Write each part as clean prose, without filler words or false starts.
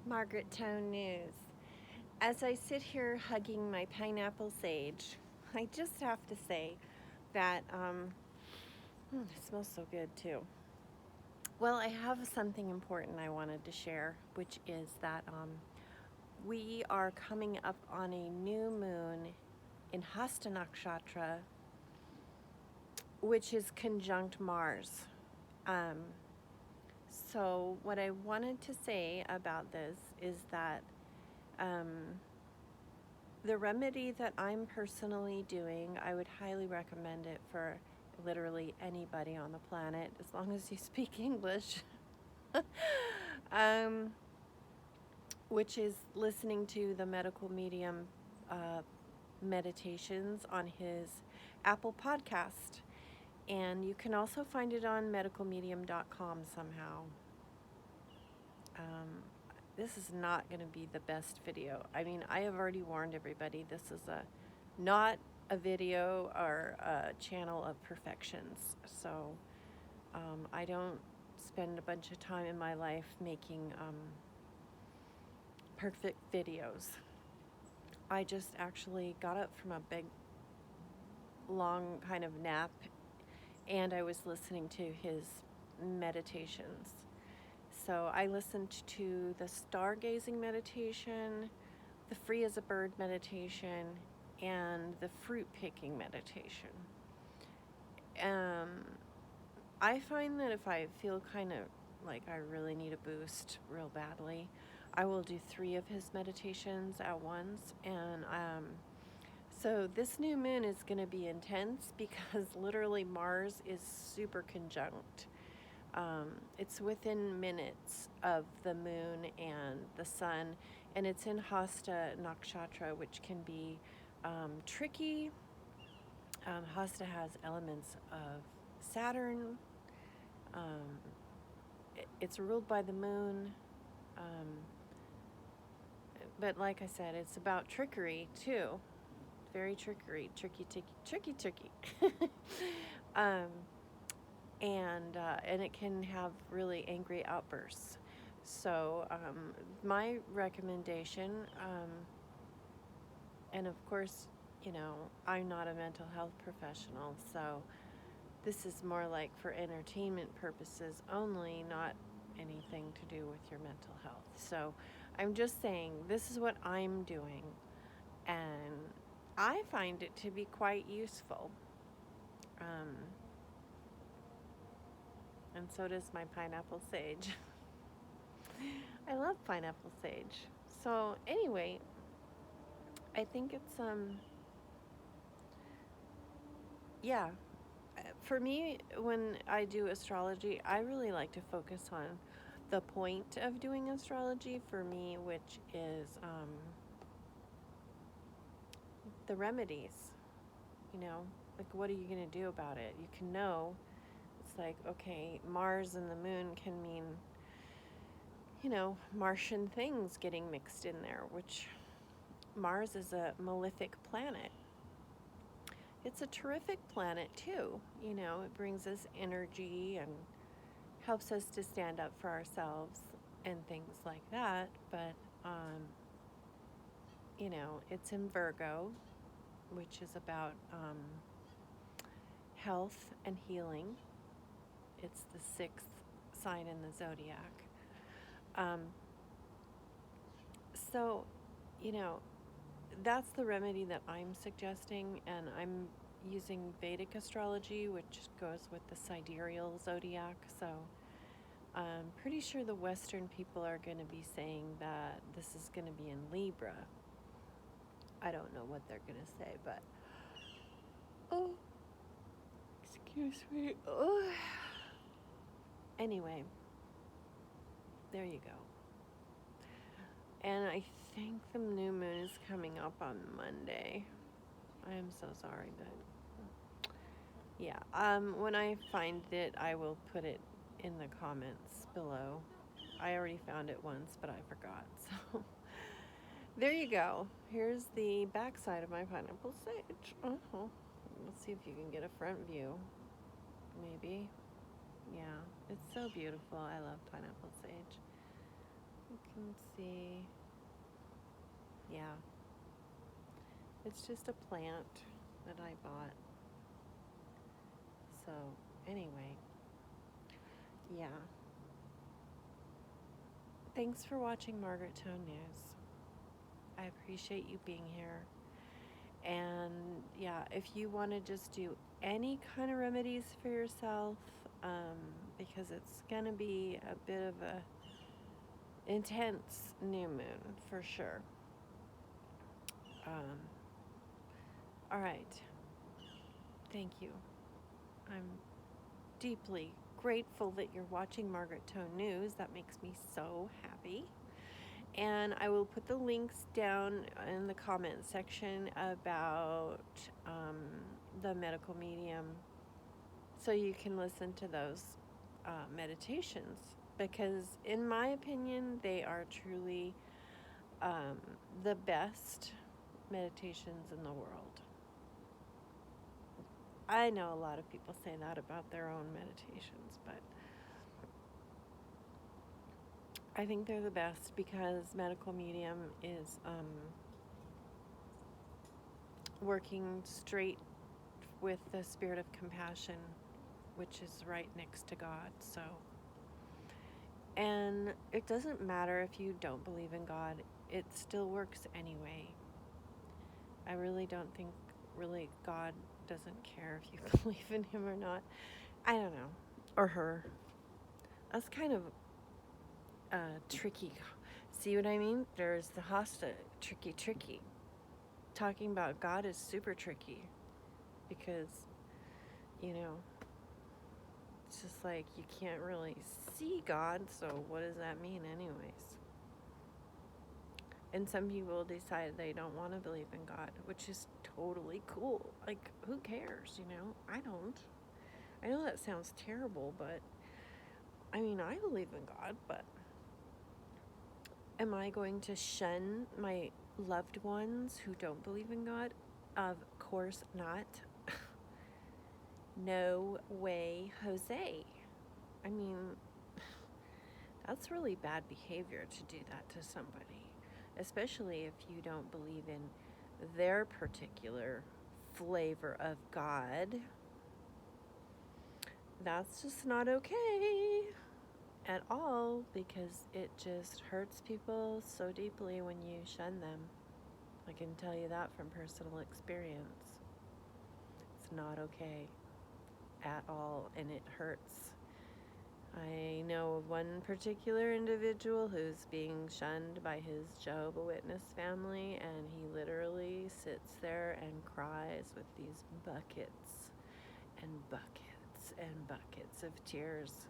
Margaret Tone News. As I sit here hugging my pineapple sage, I just have to say that it smells so good too. Well, I have something important I wanted to share, which is that we are coming up on a new moon in Hasta Nkshtr, which is conjunct Mars. Um, so what I wanted to say about this is that the remedy that I'm personally doing, I would highly recommend it for literally anybody on the planet, as long as you speak English, which is listening to the medical medium meditations on his Apple podcast. And you can also find it on medicalmedium.com somehow. This is not going to be the best video. I mean, I have already warned everybody, this is not a video or a channel of perfections. So I don't spend a bunch of time in my life making perfect videos. I just actually got up from a big, long kind of nap, and I was listening to his meditations. So I listened to the stargazing meditation, the free as a bird meditation, and the fruit picking meditation. I find that if I feel kind of like I really need a boost real badly, I will do 3 of his meditations at once. And so this new moon is going to be intense because literally Mars is super conjunct. It's within minutes of the moon and the sun, and it's in Hasta Nkshtr, which can be tricky. Hasta has elements of Saturn. It's ruled by the moon. But like I said, it's about trickery too. Very trickery, tricky. And it can have really angry outbursts. So my recommendation, and of course, you know, I'm not a mental health professional, so this is more like for entertainment purposes only, not anything to do with your mental health. So I'm just saying this is what I'm doing, and I find it to be quite useful. And so does my pineapple sage. I love pineapple sage. So anyway, I think it's yeah. For me, when I do astrology, I really like to focus on the point of doing astrology for me, which is the remedies. You know, like what are you going to do about it? You can know. It's like, okay, Mars and the moon can mean, you know, Martian things getting mixed in there, which Mars is a malefic planet. It's a terrific planet too. You know, it brings us energy and helps us to stand up for ourselves and things like that. But, you know, it's in Virgo, which is about health and healing. It's the 6th sign in the zodiac. So, you know, that's the remedy that I'm suggesting, and I'm using Vedic astrology, which goes with the sidereal zodiac. So I'm pretty sure the Western people are going to be saying that this is going to be in Libra. I don't know what they're going to say, but oh, excuse me. Oh. Anyway, there you go. And I think the new moon is coming up on Monday. I am so sorry, but yeah. When I find it, I will put it in the comments below. I already found it once, but I forgot. So there you go. Here's the back side of my pineapple sage. Let's see if you can get a front view. Maybe. Yeah, it's so beautiful. I love pineapple sage. Okay. Let's see. Yeah. It's just a plant that I bought. So, anyway. Yeah. Thanks for watching Margaret Tone News. I appreciate you being here. And yeah, if you want to just do any kind of remedies for yourself, because it's going to be a bit of a intense new moon for sure. All right. Thank you. I'm deeply grateful that you're watching Margaret Tone News. That makes me so happy. And I will put the links down in the comment section about the medical medium so you can listen to those meditations, because in my opinion they are truly the best meditations in the world. I know a lot of people say that about their own meditations, but I think they're the best because medical medium is working straight with the spirit of compassion, which is right next to God. So, and it doesn't matter if you don't believe in God, it still works anyway. I really don't think really God doesn't care if you believe in him or not. I don't know. Or her. That's kind of tricky. See what I mean? There's the Hasta, tricky. Talking about God is super tricky because, you know, it's just like you can't really see God, so what does that mean anyways? And some people decide they don't want to believe in God, which is totally cool. Like, who cares, you know? I don't. I know that sounds terrible, but I mean, I believe in God, but am I going to shun my loved ones who don't believe in God? Of course not. No way, Jose. I mean, that's really bad behavior to do that to somebody, especially if you don't believe in their particular flavor of God. That's just not okay at all, because it just hurts people so deeply when you shun them. I can tell you that from personal experience. It's not okay at all, and it hurts. I know of one particular individual who's being shunned by his Jehovah's Witness family, and he literally sits there and cries with these buckets and buckets and buckets of tears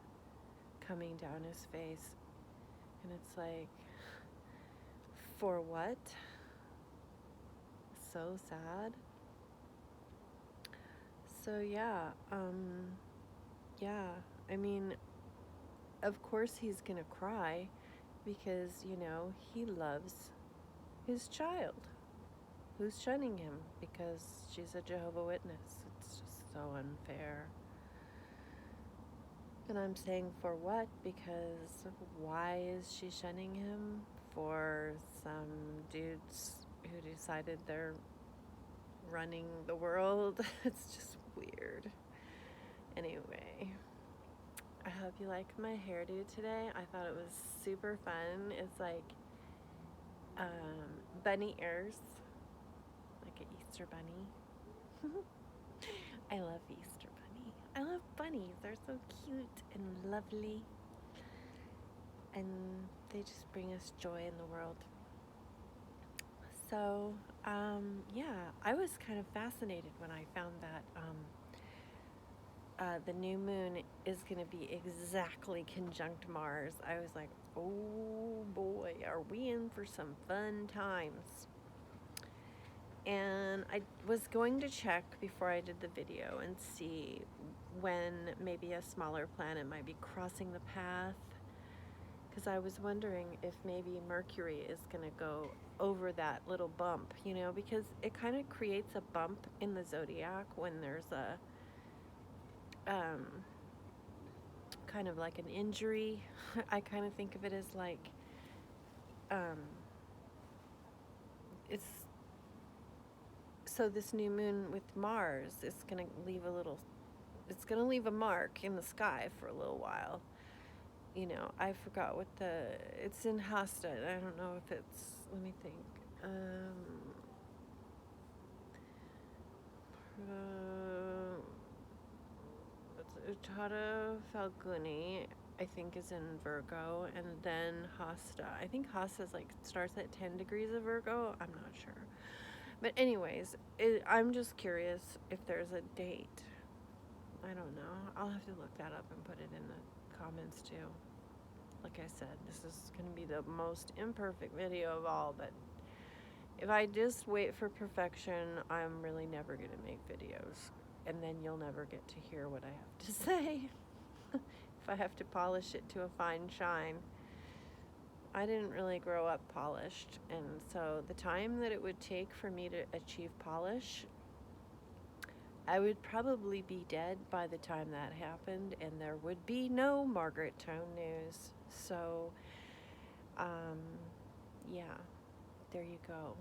coming down his face. And it's like, for what? So sad. So yeah, I mean, of course he's gonna cry because, you know, he loves his child who's shunning him because she's a Jehovah's Witness. It's just so unfair. And I'm saying, for what? Because why is she shunning him? For some dudes who decided they're running the world? It's just weird. Anyway, I hope you like my hairdo today. I thought it was super fun. It's like bunny ears, like an Easter bunny. I love Easter bunny. I love bunnies. They're so cute and lovely, and they just bring us joy in the world. So, yeah, I was kind of fascinated when I found that the new moon is going to be exactly conjunct Mars. I was like, oh boy, are we in for some fun times? And I was going to check before I did the video and see when maybe a smaller planet might be crossing the path, because I was wondering if maybe Mercury is going to go over that little bump, you know, because it kind of creates a bump in the zodiac when there's a kind of like an injury. I kind of think of it as like um, it's so this new moon with Mars is going to leave it's going to leave a mark in the sky for a little while. You know, I forgot what it's in Hasta. I don't know if let me think. Uttara Falguni, I think, is in Virgo, and then Hasta. I think Hasta starts at 10 degrees of Virgo. I'm not sure. But anyways, I'm just curious if there's a date. I don't know. I'll have to look that up and put it in the comments too. Like I said, this is going to be the most imperfect video of all, but if I just wait for perfection, I'm really never going to make videos. And then you'll never get to hear what I have to say. If I have to polish it to a fine shine. I didn't really grow up polished, and so the time that it would take for me to achieve polish, I would probably be dead by the time that happened, and there would be no Margaret Tone news. So, yeah, there you go.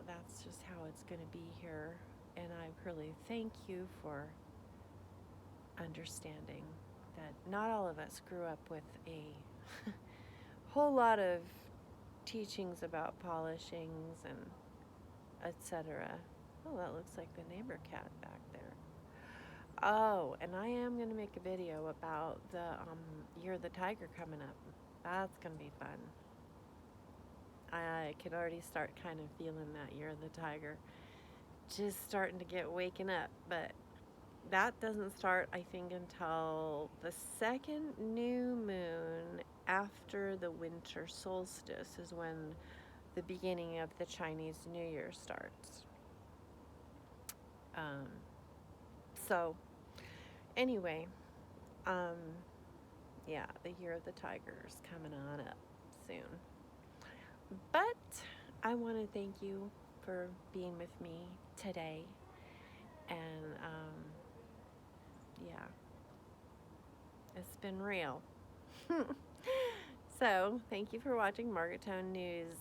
That's just how it's going to be here, and I really thank you for understanding that not all of us grew up with a whole lot of teachings about polishings and etc. Oh, that looks like the neighbor cat back there. Oh, and I am going to make a video about the Year of the Tiger coming up. That's going to be fun. I can already start kind of feeling that Year of the Tiger. Just starting to get waking up, but that doesn't start, I think, until the second new moon after the winter solstice is when the beginning of the Chinese New Year starts. So, anyway, yeah, the Year of the Tiger is coming on up soon. But I want to thank you for being with me today. And, yeah, it's been real. So, thank you for watching Margaret Tone News.